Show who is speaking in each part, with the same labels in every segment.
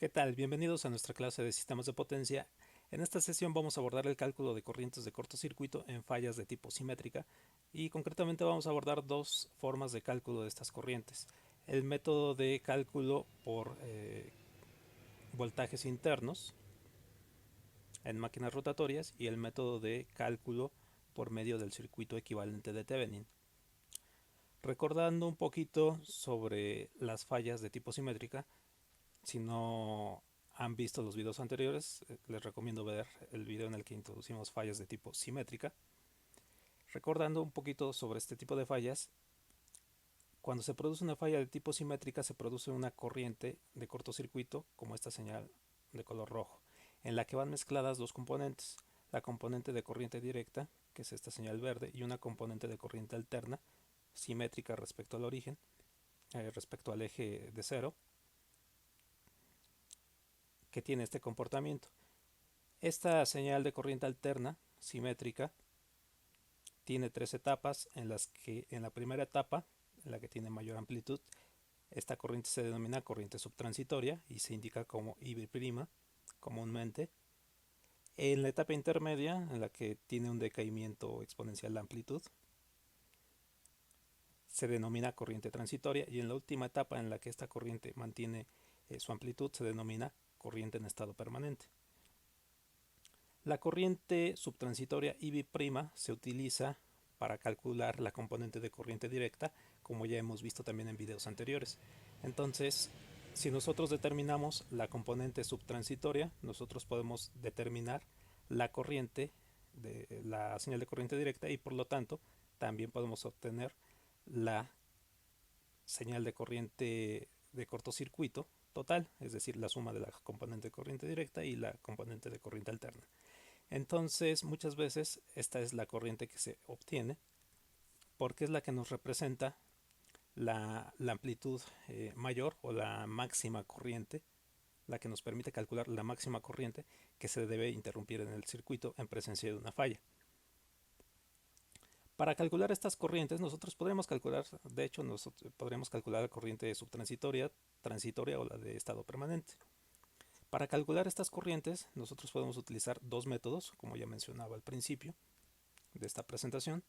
Speaker 1: ¿Qué tal? Bienvenidos a nuestra clase de sistemas de potencia. En esta sesión vamos a abordar el cálculo de corrientes de cortocircuito en fallas de tipo simétrica y concretamente vamos a abordar dos formas de cálculo de estas corrientes. El método de cálculo por voltajes internos en máquinas rotatorias y el método de cálculo por medio del circuito equivalente de Thevenin. Recordando un poquito sobre las fallas de tipo simétrica, si no han visto los videos anteriores, les recomiendo ver el video en el que introducimos fallas de tipo simétrica. Recordando un poquito sobre este tipo de fallas, cuando se produce una falla de tipo simétrica se produce una corriente de cortocircuito, como esta señal de color rojo, en la que van mezcladas dos componentes, la componente de corriente directa, que es esta señal verde, y una componente de corriente alterna, simétrica respecto al origen, respecto al eje de cero, que tiene este comportamiento. Esta señal de corriente alterna simétrica tiene tres etapas en las que en la primera etapa, en la que tiene mayor amplitud, esta corriente se denomina corriente subtransitoria y se indica como IB' comúnmente. En la etapa intermedia, en la que tiene un decaimiento exponencial de amplitud, se denomina corriente transitoria, y en la última etapa en la que esta corriente mantiene su amplitud se denomina corriente en estado permanente. La corriente subtransitoria IB' se utiliza para calcular la componente de corriente directa, como ya hemos visto también en videos anteriores. Entonces, si nosotros determinamos la componente subtransitoria, nosotros podemos determinar la corriente de la señal de corriente directa y por lo tanto también podemos obtener la señal de corriente de cortocircuito total, es decir, la suma de la componente de corriente directa y la componente de corriente alterna. Entonces, muchas veces esta es la corriente que se obtiene porque es la que nos representa la amplitud mayor o la máxima corriente, la que nos permite calcular la máxima corriente que se debe interrumpir en el circuito en presencia de una falla. Para calcular estas corrientes, nosotros podríamos calcular, de hecho, nosotros podríamos calcular la corriente subtransitoria, transitoria o la de estado permanente. Para calcular estas corrientes, nosotros podemos utilizar dos métodos, como ya mencionaba al principio de esta presentación,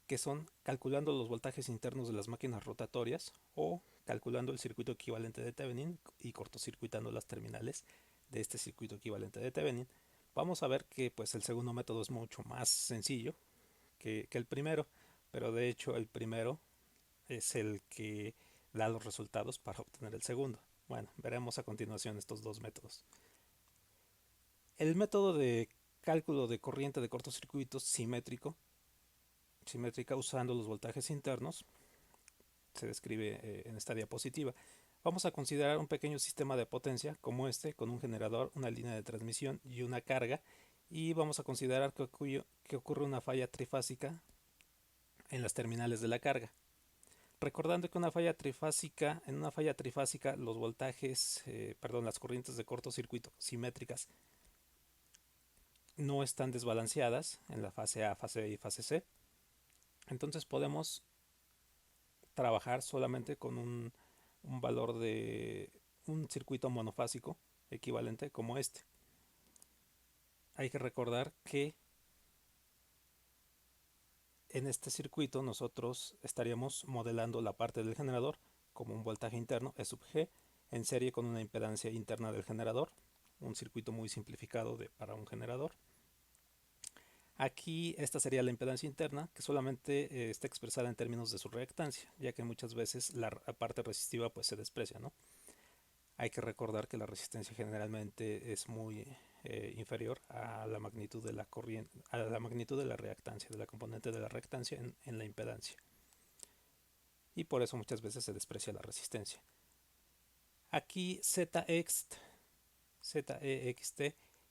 Speaker 1: que son calculando los voltajes internos de las máquinas rotatorias o calculando el circuito equivalente de Thevenin y cortocircuitando las terminales de este circuito equivalente de Thevenin. Vamos a ver que pues el segundo método es mucho más sencillo que el primero, pero de hecho el primero es el que da los resultados para obtener el segundo. Bueno, veremos a continuación estos dos métodos. El método de cálculo de corriente de cortocircuito simétrica usando los voltajes internos se describe en esta diapositiva. Vamos a considerar un pequeño sistema de potencia como este, con un generador, una línea de transmisión y una carga, y vamos a considerar que ocurre una falla trifásica en las terminales de la carga. Recordando que en una falla trifásica los voltajes, las corrientes de cortocircuito simétricas no están desbalanceadas en la fase A, fase B y fase C. Entonces podemos trabajar solamente con un valor de un circuito monofásico equivalente como este. Hay que recordar que en este circuito nosotros estaríamos modelando la parte del generador como un voltaje interno E sub G en serie con una impedancia interna del generador, un circuito muy simplificado para un generador. Aquí esta sería la impedancia interna, que solamente está expresada en términos de su reactancia, ya que muchas veces la parte resistiva pues se desprecia, ¿no? Hay que recordar que la resistencia generalmente es muy inferior a la magnitud de la corriente, a la magnitud de la reactancia, de la componente de la reactancia en la impedancia. Y por eso muchas veces se desprecia la resistencia. Aquí Zext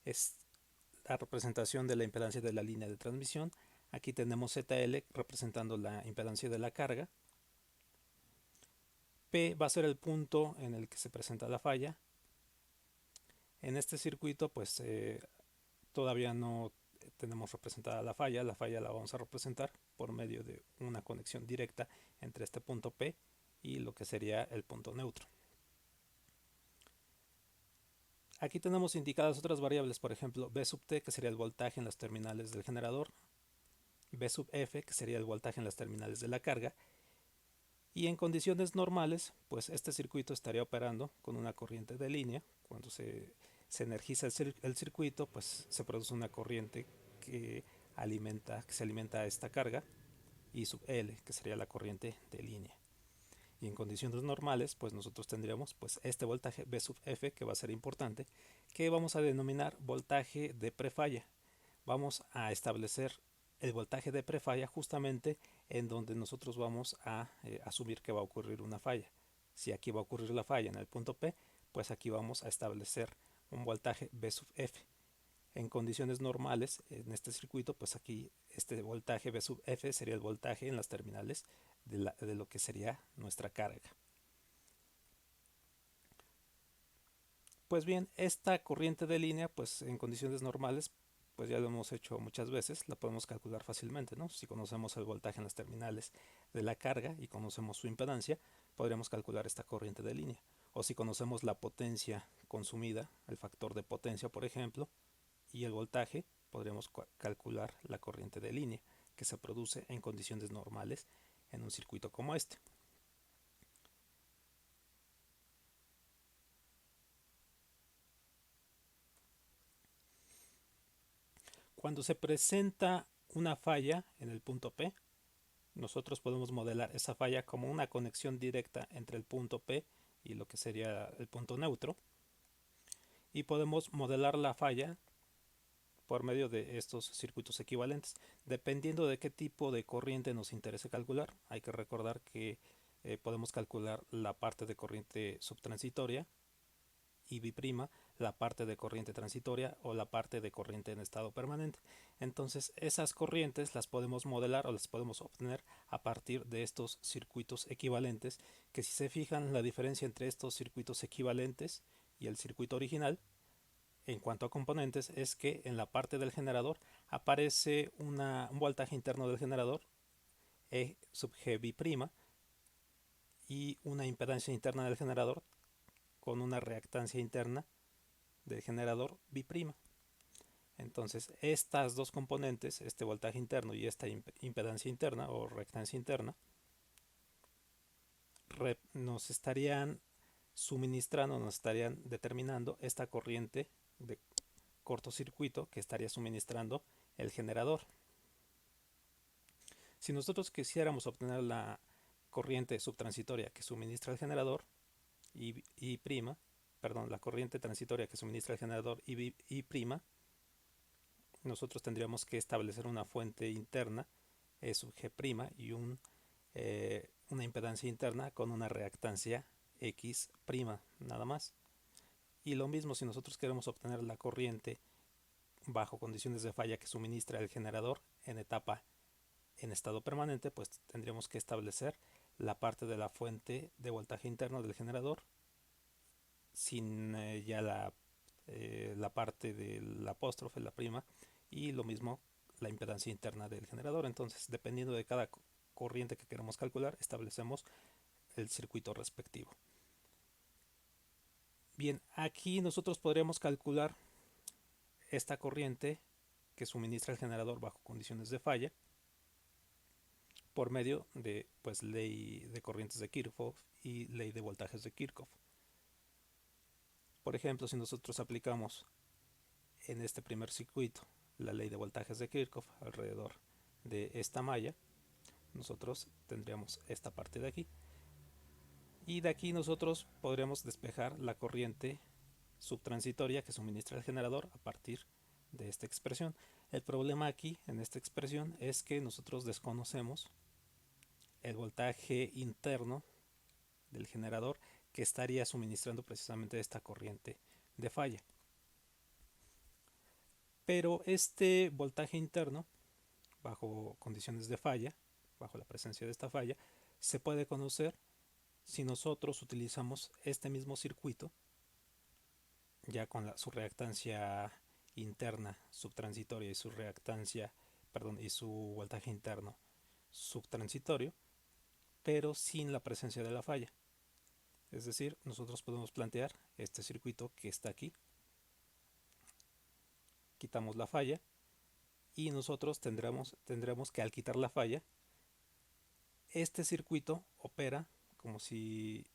Speaker 1: es la representación de la impedancia de la línea de transmisión. Aquí tenemos ZL representando la impedancia de la carga. P va a ser el punto en el que se presenta la falla. En este circuito pues todavía no tenemos representada la falla la vamos a representar por medio de una conexión directa entre este punto P y lo que sería el punto neutro. Aquí tenemos indicadas otras variables, por ejemplo, V sub T, que sería el voltaje en las terminales del generador, V sub F, que sería el voltaje en las terminales de la carga, y en condiciones normales, pues este circuito estaría operando con una corriente de línea. Cuando se energiza el circuito, pues se produce una corriente que se alimenta a esta carga, I sub L, que sería la corriente de línea. Y en condiciones normales, pues nosotros tendríamos pues este voltaje V sub F, que va a ser importante, que vamos a denominar voltaje de prefalla. Vamos a establecer el voltaje de prefalla justamente en donde nosotros vamos a asumir que va a ocurrir una falla. Si aquí va a ocurrir la falla en el punto P, pues aquí vamos a establecer un voltaje V sub F. En condiciones normales, en este circuito, pues aquí este voltaje V sub F sería el voltaje en las terminales de lo que sería nuestra carga. Pues bien, esta corriente de línea, pues en condiciones normales, pues ya lo hemos hecho muchas veces, la podemos calcular fácilmente, ¿no? Si conocemos el voltaje en las terminales de la carga y conocemos su impedancia, podríamos calcular esta corriente de línea. O si conocemos la potencia consumida, el factor de potencia, por ejemplo, y el voltaje, podríamos calcular la corriente de línea que se produce en condiciones normales en un circuito como este. Cuando se presenta una falla en el punto P, nosotros podemos modelar esa falla como una conexión directa entre el punto P y lo que sería el punto neutro, y podemos modelar la falla por medio de estos circuitos equivalentes, dependiendo de qué tipo de corriente nos interese calcular. Hay que recordar que podemos calcular la parte de corriente subtransitoria, IB', la parte de corriente transitoria o la parte de corriente en estado permanente. Entonces esas corrientes las podemos modelar o las podemos obtener a partir de estos circuitos equivalentes, que si se fijan, la diferencia entre estos circuitos equivalentes y el circuito original en cuanto a componentes es que en la parte del generador aparece un voltaje interno del generador, E sub G'B', y una impedancia interna del generador con una reactancia interna del generador B'. Entonces estas dos componentes, este voltaje interno y esta impedancia interna o reactancia interna, nos estarían suministrando, nos estarían determinando esta corriente de cortocircuito que estaría suministrando el generador. Si nosotros quisiéramos obtener la corriente subtransitoria que suministra el generador, la corriente transitoria que suministra el generador I', nosotros tendríamos que establecer una fuente interna, E sub G' y una impedancia interna con una reactancia X', nada más. Y lo mismo si nosotros queremos obtener la corriente bajo condiciones de falla que suministra el generador en estado permanente, pues tendríamos que establecer la parte de la fuente de voltaje interno del generador sin ya la parte del apóstrofe, la prima, y lo mismo la impedancia interna del generador. Entonces, dependiendo de cada corriente que queramos calcular, establecemos el circuito respectivo. Bien, aquí nosotros podríamos calcular esta corriente que suministra el generador bajo condiciones de falla por medio de pues ley de corrientes de Kirchhoff y ley de voltajes de Kirchhoff. Por ejemplo, si nosotros aplicamos en este primer circuito la ley de voltajes de Kirchhoff alrededor de esta malla, nosotros tendríamos esta parte de aquí, y de aquí nosotros podríamos despejar la corriente subtransitoria que suministra el generador a partir de esta expresión. El problema aquí en esta expresión es que nosotros desconocemos el voltaje interno del generador que estaría suministrando precisamente esta corriente de falla. Pero este voltaje interno, bajo condiciones de falla, bajo la presencia de esta falla, se puede conocer si nosotros utilizamos este mismo circuito, ya con su reactancia interna subtransitoria y su y su voltaje interno subtransitorio, pero sin la presencia de la falla. Es decir, nosotros podemos plantear este circuito que está aquí quitamos la falla y nosotros tendremos que, al quitar la falla, este circuito opera como si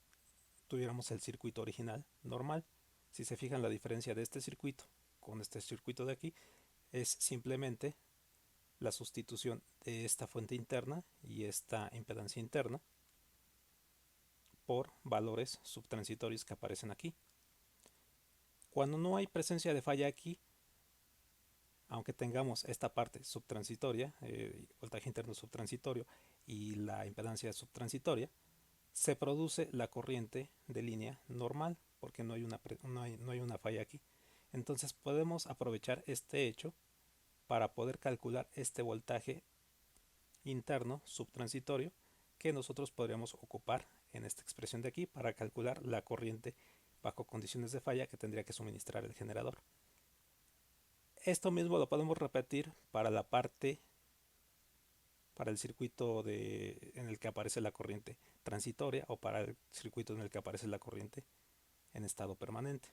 Speaker 1: tuviéramos el circuito original normal. Si se fijan, la diferencia de este circuito con este circuito de aquí es simplemente la sustitución de esta fuente interna y esta impedancia interna por valores subtransitorios que aparecen aquí. Cuando no hay presencia de falla aquí, aunque tengamos esta parte subtransitoria, voltaje interno subtransitorio y la impedancia subtransitoria, se produce la corriente de línea normal porque no hay una falla aquí. Entonces podemos aprovechar este hecho para poder calcular este voltaje interno subtransitorio que nosotros podríamos ocupar en esta expresión de aquí para calcular la corriente bajo condiciones de falla que tendría que suministrar el generador. Esto mismo lo podemos repetir para la parte, para el circuito en el que aparece la corriente transitoria o para el circuito en el que aparece la corriente en estado permanente.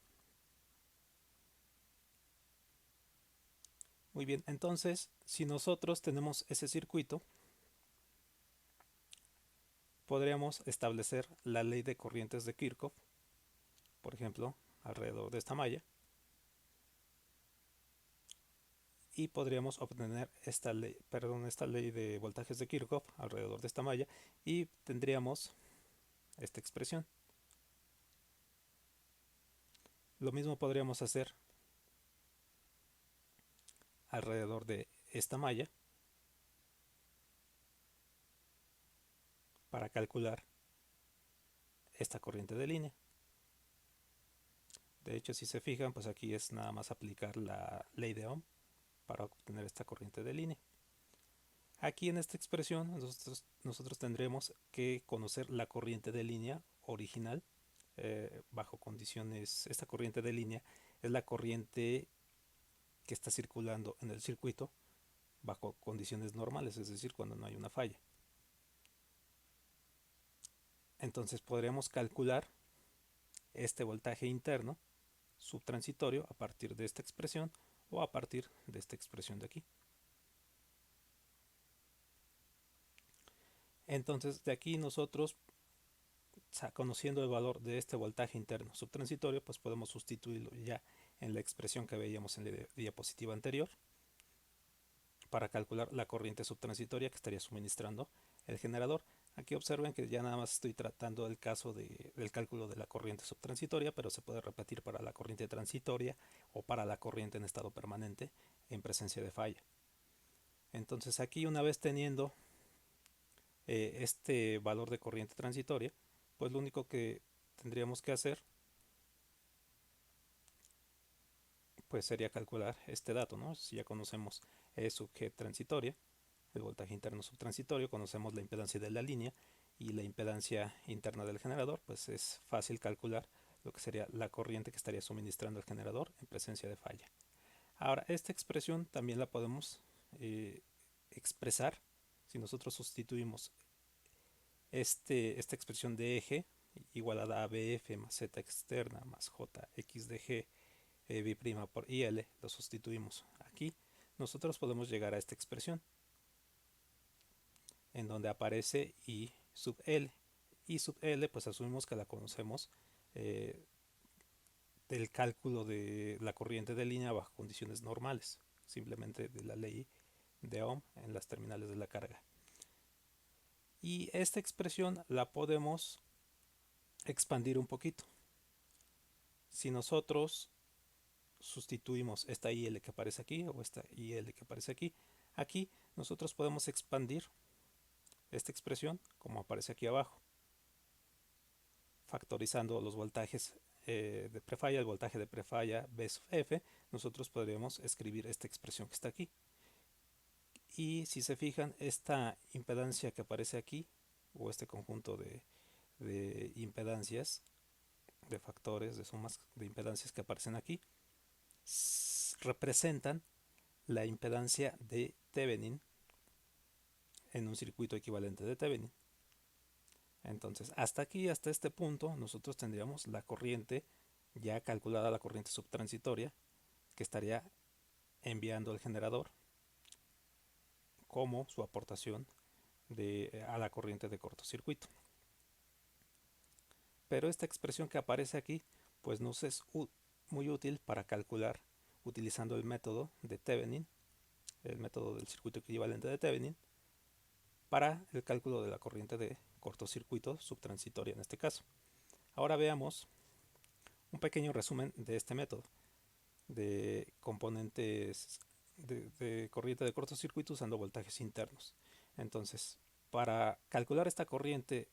Speaker 1: Muy bien, entonces si nosotros tenemos ese circuito, podríamos establecer la ley de corrientes de Kirchhoff, por ejemplo, alrededor de esta malla, y podríamos obtener esta ley de voltajes de Kirchhoff alrededor de esta malla y tendríamos esta expresión. Lo mismo podríamos hacer alrededor de esta malla para calcular esta corriente de línea. De hecho, si se fijan, pues aquí es nada más aplicar la ley de Ohm para obtener esta corriente de línea. Aquí en esta expresión nosotros tendremos que conocer la corriente de línea original bajo condiciones. Esta corriente de línea es la corriente que está circulando en el circuito bajo condiciones normales, es decir, cuando no hay una falla. Entonces podremos calcular este voltaje interno subtransitorio a partir de esta expresión o a partir de esta expresión de aquí. Entonces de aquí nosotros, conociendo el valor de este voltaje interno subtransitorio, pues podemos sustituirlo ya en la expresión que veíamos en la diapositiva anterior para calcular la corriente subtransitoria que estaría suministrando el generador. Aquí observen que ya nada más estoy tratando el caso del cálculo de la corriente subtransitoria, pero se puede repetir para la corriente transitoria o para la corriente en estado permanente en presencia de falla. Entonces aquí, una vez teniendo este valor de corriente transitoria, pues lo único que tendríamos que hacer pues sería calcular este dato, ¿no? Si ya conocemos E sub G transitoria, el voltaje interno subtransitorio, conocemos la impedancia de la línea y la impedancia interna del generador, pues es fácil calcular lo que sería la corriente que estaría suministrando el generador en presencia de falla. Ahora, esta expresión también la podemos expresar si nosotros sustituimos esta expresión de eje igualada a BF más Z externa más JX de G B' por IL, lo sustituimos aquí, nosotros podemos llegar a esta expresión en donde aparece I sub L. I sub L, pues asumimos que la conocemos del cálculo de la corriente de línea bajo condiciones normales, simplemente de la ley de Ohm en las terminales de la carga. Y esta expresión la podemos expandir un poquito. Si nosotros sustituimos esta IL que aparece aquí o esta IL que aparece aquí nosotros podemos expandir esta expresión como aparece aquí abajo, factorizando los voltajes de prefalla, el voltaje de prefalla B sub F, nosotros podríamos escribir esta expresión que está aquí. Y si se fijan, esta impedancia que aparece aquí, o este conjunto de impedancias, de factores, de sumas de impedancias que aparecen aquí, representan la impedancia de Thevenin en un circuito equivalente de Thevenin. Entonces, hasta aquí, hasta este punto, nosotros tendríamos la corriente ya calculada, la corriente subtransitoria, que estaría enviando al generador como su aportación a la corriente de cortocircuito. Pero esta expresión que aparece aquí pues nos es muy útil para calcular utilizando el método de Thevenin, el método del circuito equivalente de Thevenin, para el cálculo de la corriente de cortocircuito subtransitoria en este caso. Ahora veamos un pequeño resumen de este método de componentes de corriente de cortocircuito usando voltajes internos. Entonces, para calcular esta corriente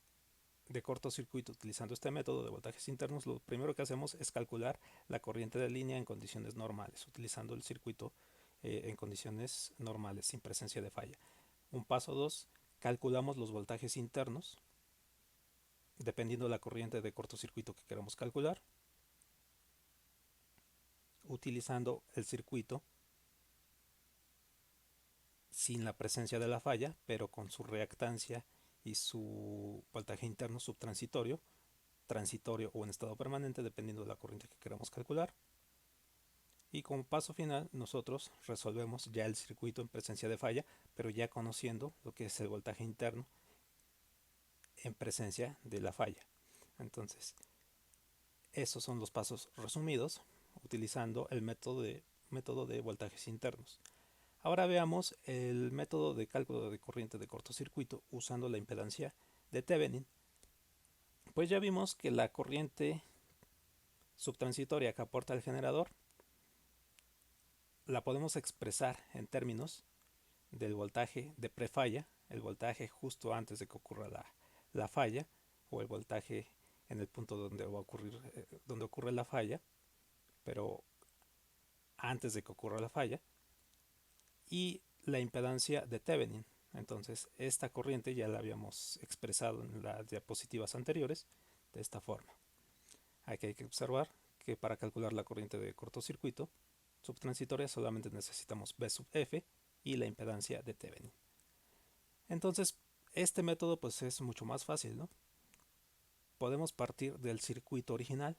Speaker 1: de cortocircuito utilizando este método de voltajes internos, lo primero que hacemos es calcular la corriente de línea en condiciones normales, utilizando el circuito en condiciones normales, sin presencia de falla. Un paso 2, calculamos los voltajes internos, dependiendo de la corriente de cortocircuito que queramos calcular, utilizando el circuito sin la presencia de la falla, pero con su reactancia y su voltaje interno subtransitorio, transitorio o en estado permanente, dependiendo de la corriente que queramos calcular. Y como paso final, nosotros resolvemos ya el circuito en presencia de falla, pero ya conociendo lo que es el voltaje interno en presencia de la falla. Entonces, esos son los pasos resumidos utilizando el método de voltajes internos. Ahora veamos el método de cálculo de corriente de cortocircuito usando la impedancia de Thevenin. Pues ya vimos que la corriente subtransitoria que aporta el generador la podemos expresar en términos del voltaje de prefalla, el voltaje justo antes de que ocurra la falla, o el voltaje en el punto donde va a ocurrir, donde ocurre la falla, pero antes de que ocurra la falla, y la impedancia de Thevenin. Entonces, esta corriente ya la habíamos expresado en las diapositivas anteriores de esta forma. Aquí hay que observar que para calcular la corriente de cortocircuito subtransitoria solamente necesitamos B sub F y la impedancia de Thevenin. Entonces, este método pues es mucho más fácil, ¿no? Podemos partir del circuito original,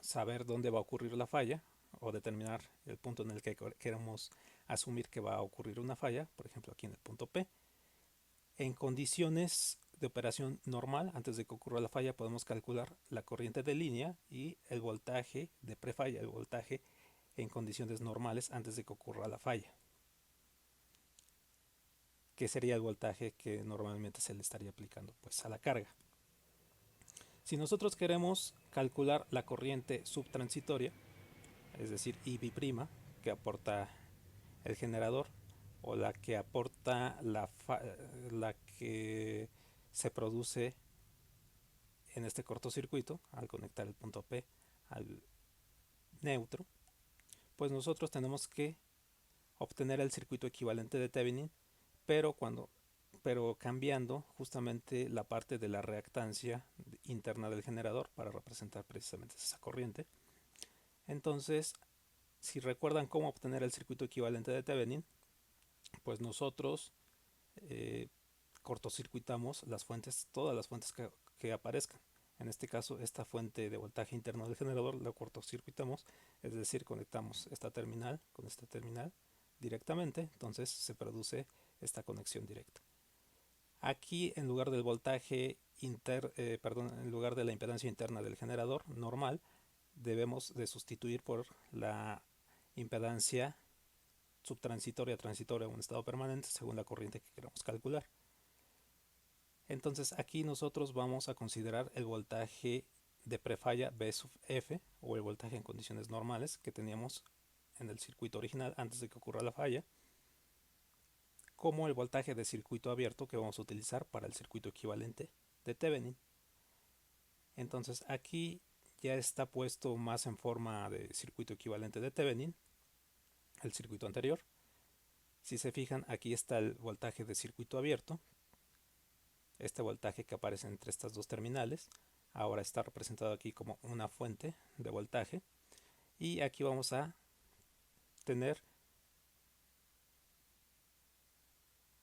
Speaker 1: saber dónde va a ocurrir la falla o determinar el punto en el que queremos asumir que va a ocurrir una falla, por ejemplo aquí en el punto P. En condiciones de operación normal, antes de que ocurra la falla, podemos calcular la corriente de línea y el voltaje de prefalla, el voltaje en condiciones normales antes de que ocurra la falla, que sería el voltaje que normalmente se le estaría aplicando pues a la carga. Si nosotros queremos calcular la corriente subtransitoria, es decir, IB', que aporta el generador, o la que aporta la que se produce en este cortocircuito al conectar el punto P al neutro, pues nosotros tenemos que obtener el circuito equivalente de Thevenin, pero cambiando justamente la parte de la reactancia interna del generador para representar precisamente esa corriente. Entonces, si recuerdan cómo obtener el circuito equivalente de Thevenin, pues nosotros cortocircuitamos las fuentes, todas las fuentes que aparezcan. En este caso, esta fuente de voltaje interno del generador la cortocircuitamos, es decir, conectamos esta terminal con esta terminal directamente, entonces se produce esta conexión directa. Aquí, en lugar del voltaje en lugar de la impedancia interna del generador normal, debemos de sustituir por la impedancia subtransitoria, transitoria o en estado permanente según la corriente que queramos calcular. Entonces aquí nosotros vamos a considerar el voltaje de prefalla B sub F, o el voltaje en condiciones normales que teníamos en el circuito original antes de que ocurra la falla, como el voltaje de circuito abierto que vamos a utilizar para el circuito equivalente de Thevenin. Entonces aquí ya está puesto más en forma de circuito equivalente de Thevenin el circuito anterior. Si se fijan, aquí está el voltaje de circuito abierto, este voltaje que aparece entre estas dos terminales. Ahora está representado aquí como una fuente de voltaje, y aquí vamos a tener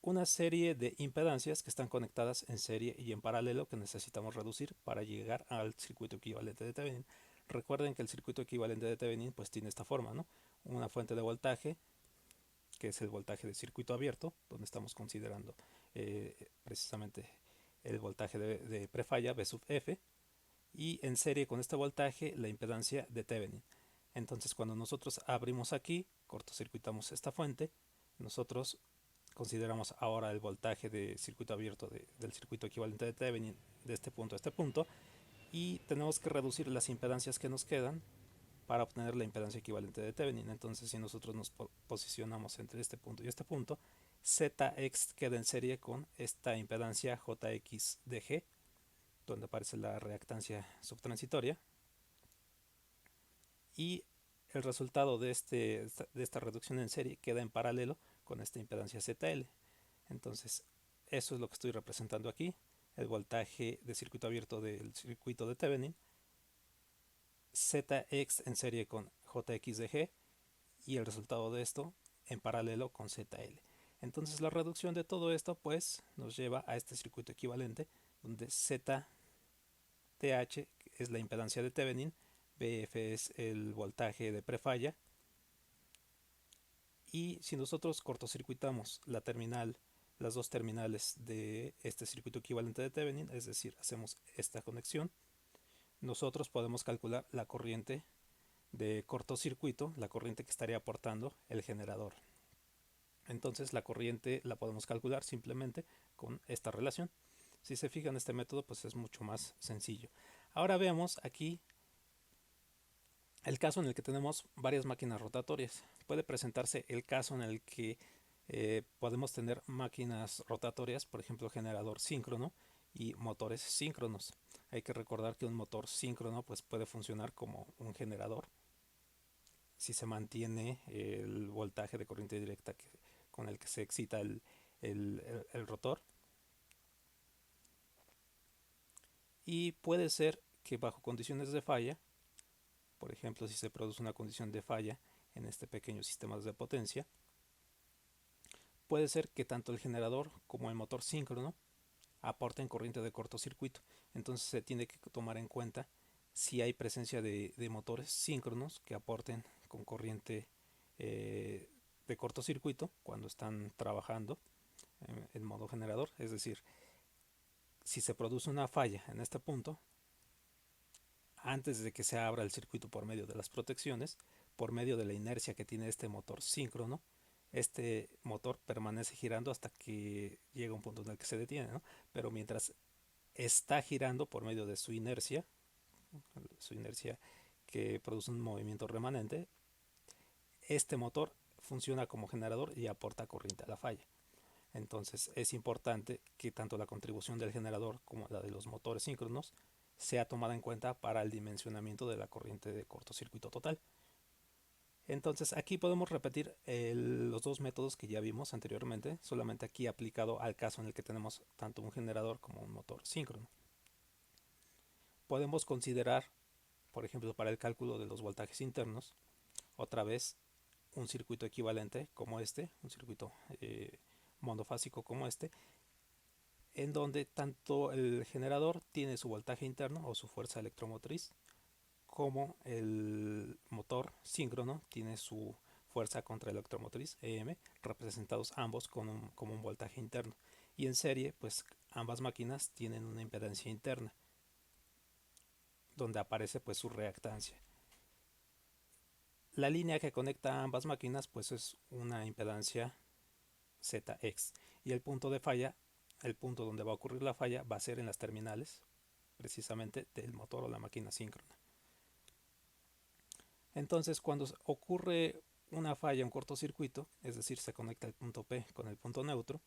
Speaker 1: una serie de impedancias que están conectadas en serie y en paralelo que necesitamos reducir para llegar al circuito equivalente de Thevenin. Recuerden que el circuito equivalente de Thevenin pues tiene esta forma, ¿no? una fuente de voltaje, que es el voltaje de circuito abierto, donde estamos considerando precisamente el voltaje de prefalla V sub F, y en serie con este voltaje la impedancia de Thevenin. Entonces cuando nosotros abrimos aquí, cortocircuitamos esta fuente, nosotros consideramos ahora el voltaje de circuito abierto del circuito equivalente de Thevenin de este punto a este punto, y tenemos que reducir las impedancias que nos quedan para obtener la impedancia equivalente de Thevenin. Entonces si nosotros nos posicionamos entre este punto y este punto, Zx queda en serie con esta impedancia Jx de G, donde aparece la reactancia subtransitoria, y el resultado de esta reducción en serie queda en paralelo con esta impedancia ZL. Entonces eso es lo que estoy representando aquí, el voltaje de circuito abierto del circuito de Thevenin, Zx en serie con Jx de G, y el resultado de esto en paralelo con ZL. Entonces la reducción de todo esto pues nos lleva a este circuito equivalente, donde ZTH es la impedancia de Thevenin, Bf es el voltaje de prefalla, y si nosotros cortocircuitamos las dos terminales de este circuito equivalente de Thevenin, es decir, hacemos esta conexión, nosotros podemos calcular la corriente de cortocircuito, la corriente que estaría aportando el generador. Entonces la corriente la podemos calcular simplemente con esta relación. Si se fijan, este método pues es mucho más sencillo. Ahora veamos aquí el caso en el que tenemos varias máquinas rotatorias. Puede presentarse el caso en el que podemos tener máquinas rotatorias, por ejemplo generador síncrono y motores síncronos. Hay que recordar que un motor síncrono pues puede funcionar como un generador si se mantiene el voltaje de corriente directa con el que se excita el rotor, y puede ser que bajo condiciones de falla, por ejemplo si se produce una condición de falla en este pequeño sistema de potencia, puede ser que tanto el generador como el motor síncrono aporten corriente de cortocircuito. Entonces se tiene que tomar en cuenta si hay presencia de motores síncronos que aporten con corriente de cortocircuito cuando están trabajando en modo generador. Es decir, si se produce una falla en este punto, antes de que se abra el circuito por medio de las protecciones, por medio de la inercia que tiene este motor síncrono, este motor permanece girando hasta que llega un punto en el que se detiene, ¿no? Pero mientras está girando por medio de su inercia que produce un movimiento remanente, este motor funciona como generador y aporta corriente a la falla. Entonces es importante que tanto la contribución del generador como la de los motores síncronos sea tomada en cuenta para el dimensionamiento de la corriente de cortocircuito total. Entonces aquí podemos repetir los dos métodos que ya vimos anteriormente, solamente aquí aplicado al caso en el que tenemos tanto un generador como un motor síncrono. Podemos considerar, por ejemplo, para el cálculo de los voltajes internos, otra vez un circuito equivalente como este, un circuito monofásico como este, en donde tanto el generador tiene su voltaje interno o su fuerza electromotriz, como el motor síncrono tiene su fuerza contraelectromotriz EM, representados ambos como un voltaje interno. Y en serie, pues ambas máquinas tienen una impedancia interna, donde aparece pues su reactancia. La línea que conecta a ambas máquinas pues es una impedancia Zx, y el punto de falla, el punto donde va a ocurrir la falla, va a ser en las terminales precisamente del motor o la máquina síncrona. Entonces cuando ocurre una falla, un cortocircuito, es decir, se conecta el punto P con el punto neutro,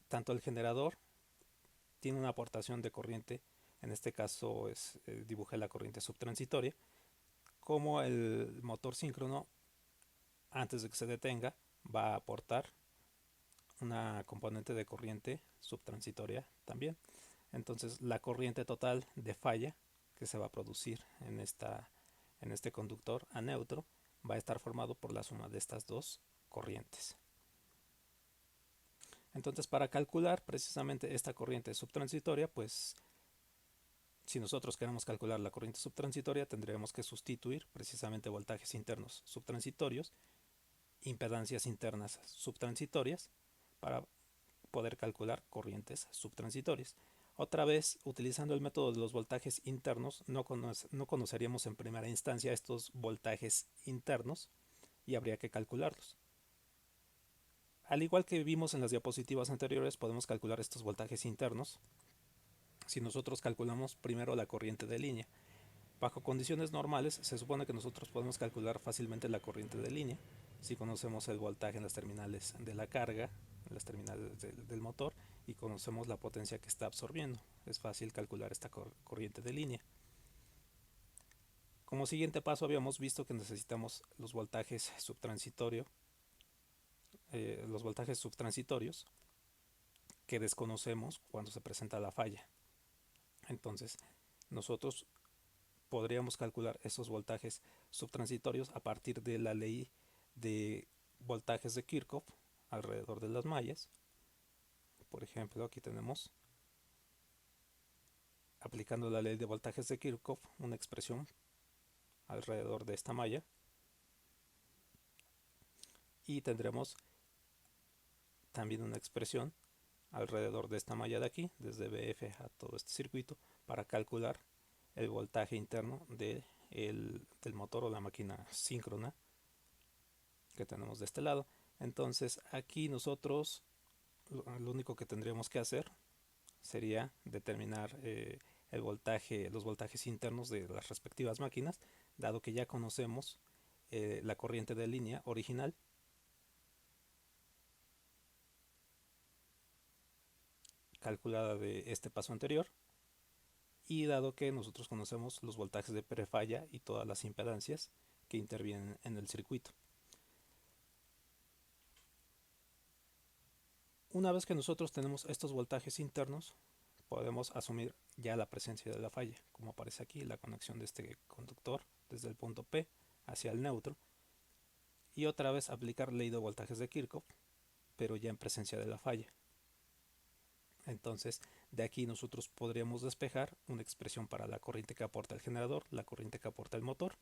Speaker 1: tanto el generador tiene una aportación de corriente, en este caso dibujé la corriente subtransitoria, como el motor síncrono, antes de que se detenga, va a aportar una componente de corriente subtransitoria también. Entonces la corriente total de falla que se va a producir en este conductor a neutro va a estar formado por la suma de estas dos corrientes. Entonces para calcular precisamente esta corriente subtransitoria, pues Si nosotros queremos calcular la corriente subtransitoria, tendríamos que sustituir precisamente voltajes internos subtransitorios, impedancias internas subtransitorias, para poder calcular corrientes subtransitorias. Otra vez, utilizando el método de los voltajes internos, no conoceríamos en primera instancia estos voltajes internos y habría que calcularlos. Al igual que vimos en las diapositivas anteriores, podemos calcular estos voltajes internos si nosotros calculamos primero la corriente de línea. Bajo condiciones normales, se supone que nosotros podemos calcular fácilmente la corriente de línea si conocemos el voltaje en las terminales de la carga, en las terminales del motor, y conocemos la potencia que está absorbiendo. Es fácil calcular esta corriente de línea. Como siguiente paso habíamos visto que necesitamos los voltajes subtransitorios que desconocemos cuando se presenta la falla. Entonces, nosotros podríamos calcular esos voltajes subtransitorios a partir de la ley de voltajes de Kirchhoff alrededor de las mallas. Por ejemplo, aquí tenemos, aplicando la ley de voltajes de Kirchhoff, una expresión alrededor de esta malla, y tendremos también una expresión alrededor de esta malla de aquí, desde BF a todo este circuito, para calcular el voltaje interno del motor o la máquina síncrona que tenemos de este lado. Entonces aquí nosotros lo único que tendríamos que hacer sería determinar los voltajes internos de las respectivas máquinas, dado que ya conocemos la corriente de línea original. Calculada de este paso anterior, y dado que nosotros conocemos los voltajes de prefalla y todas las impedancias que intervienen en el circuito. Una vez que nosotros tenemos estos voltajes internos, podemos asumir ya la presencia de la falla, como aparece aquí, la conexión de este conductor desde el punto P hacia el neutro, y otra vez aplicar ley de voltajes de Kirchhoff, pero ya en presencia de la falla. Entonces, de aquí nosotros podríamos despejar una expresión para la corriente que aporta el generador, la corriente que aporta el motor,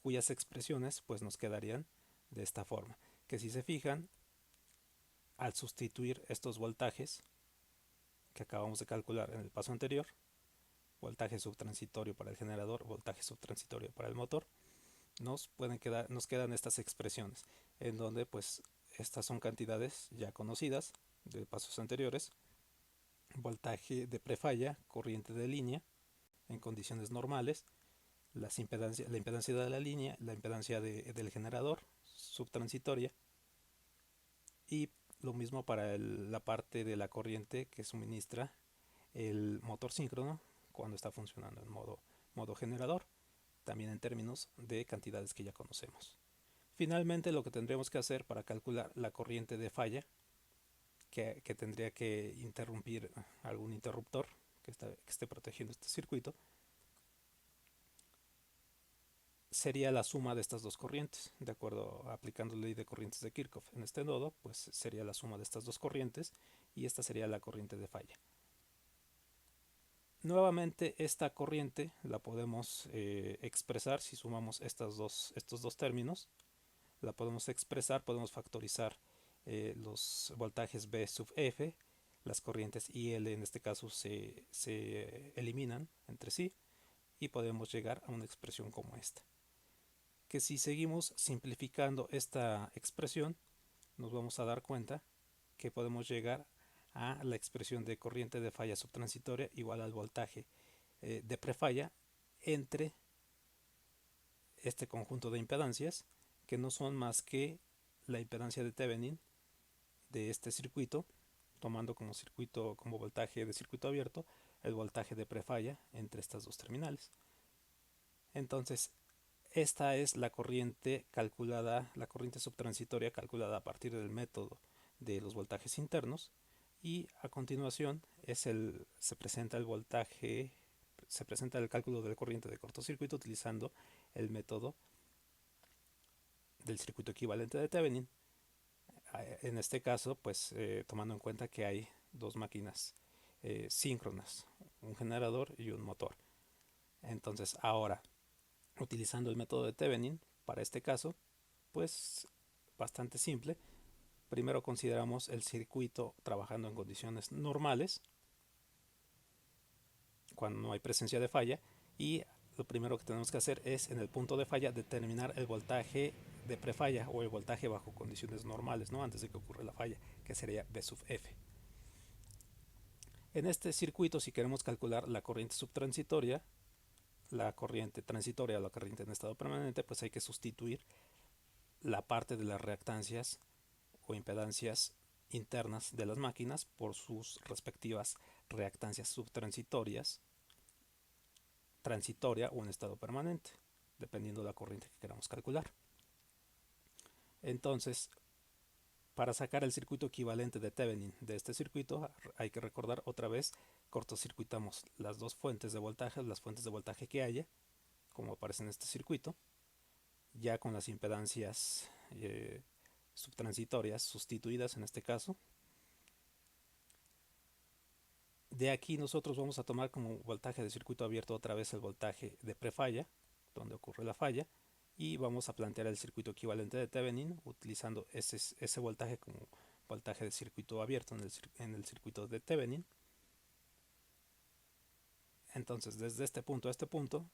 Speaker 1: cuyas expresiones pues nos quedarían de esta forma, que si se fijan, al sustituir estos voltajes que acabamos de calcular en el paso anterior, voltaje subtransitorio para el generador, voltaje subtransitorio para el motor, nos quedan estas expresiones, en donde pues estas son cantidades ya conocidas de pasos anteriores: voltaje de prefalla, corriente de línea en condiciones normales, la impedancia de la línea, la impedancia del generador subtransitoria, y lo mismo para la parte de la corriente que suministra el motor síncrono cuando está funcionando en modo generador, también en términos de cantidades que ya conocemos. Finalmente, lo que tendríamos que hacer para calcular la corriente de falla, que tendría que interrumpir algún interruptor que esté protegiendo este circuito, sería la suma de estas dos corrientes, de acuerdo aplicando la ley de corrientes de Kirchhoff. En este nodo, pues sería la suma de estas dos corrientes, y esta sería la corriente de falla. Nuevamente, esta corriente la podemos expresar si sumamos estos dos términos. La podemos expresar, podemos factorizar los voltajes B sub F, las corrientes I y L en este caso se eliminan entre sí, y podemos llegar a una expresión como esta, que si seguimos simplificando esta expresión nos vamos a dar cuenta que podemos llegar a la expresión de corriente de falla subtransitoria igual al voltaje de prefalla entre este conjunto de impedancias, que no son más que la impedancia de Thevenin de este circuito, tomando como voltaje de circuito abierto el voltaje de prefalla entre estas dos terminales. Entonces, esta es la corriente calculada, la corriente subtransitoria calculada a partir del método de los voltajes internos, y a continuación se presenta el cálculo de la corriente de cortocircuito utilizando el método del circuito equivalente de Thevenin. En este caso, pues tomando en cuenta que hay dos máquinas síncronas, un generador y un motor. Entonces ahora, utilizando el método de Thevenin, para este caso, pues bastante simple. Primero consideramos el circuito trabajando en condiciones normales, cuando no hay presencia de falla, y lo primero que tenemos que hacer es en el punto de falla determinar el voltaje de prefalla o el voltaje bajo condiciones normales, ¿no? Antes de que ocurra la falla, que sería V sub F. En este circuito, si queremos calcular la corriente subtransitoria, la corriente transitoria o la corriente en estado permanente, pues hay que sustituir la parte de las reactancias o impedancias internas de las máquinas por sus respectivas reactancias subtransitorias, transitoria o en estado permanente, dependiendo de la corriente que queramos calcular. Entonces, para sacar el circuito equivalente de Thevenin de este circuito, hay que recordar otra vez, cortocircuitamos las dos fuentes de voltaje, las fuentes de voltaje que haya, como aparece en este circuito, ya con las impedancias subtransitorias sustituidas en este caso. De aquí nosotros vamos a tomar como voltaje de circuito abierto otra vez el voltaje de prefalla, donde ocurre la falla, y vamos a plantear el circuito equivalente de Thevenin utilizando ese voltaje como voltaje de circuito abierto en el circuito de Thevenin. Entonces, desde este punto a este punto,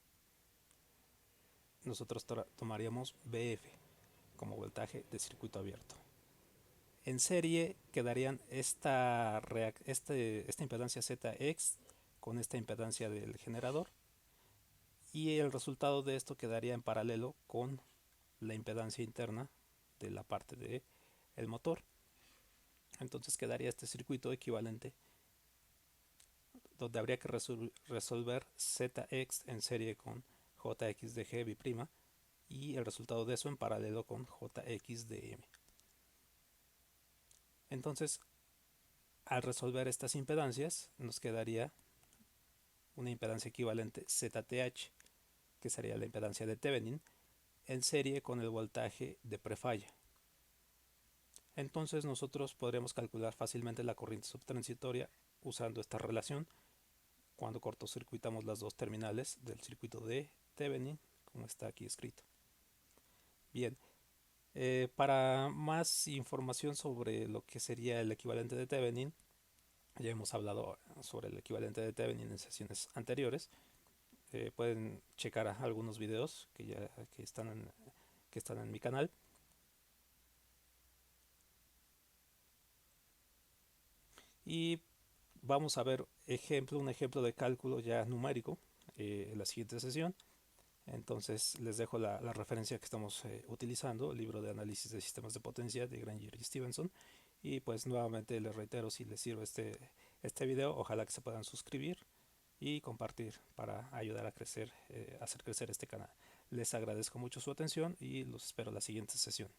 Speaker 1: nosotros tomaríamos BF como voltaje de circuito abierto. En serie quedarían esta impedancia ZX con esta impedancia del generador, y el resultado de esto quedaría en paralelo con la impedancia interna de la parte del motor. Entonces quedaría este circuito equivalente donde habría que resolver ZX en serie con JX de G B' y el resultado de eso en paralelo con JX de M. Entonces, al resolver estas impedancias, nos quedaría una impedancia equivalente ZTH, que sería la impedancia de Thevenin, en serie con el voltaje de prefalla. Entonces nosotros podremos calcular fácilmente la corriente subtransitoria usando esta relación cuando cortocircuitamos las dos terminales del circuito de Thevenin, como está aquí escrito. Bien, para más información sobre lo que sería el equivalente de Thevenin, ya hemos hablado sobre el equivalente de Thevenin en sesiones anteriores. Pueden checar algunos videos que están en mi canal. Y vamos a ver un ejemplo de cálculo ya numérico en la siguiente sesión. Entonces les dejo la referencia que estamos utilizando, el libro de análisis de sistemas de potencia de Granger y Stevenson. Y pues nuevamente les reitero, si les sirve este video, ojalá que se puedan suscribir y compartir para ayudar a hacer crecer este canal. Les agradezco mucho su atención y los espero en la siguiente sesión.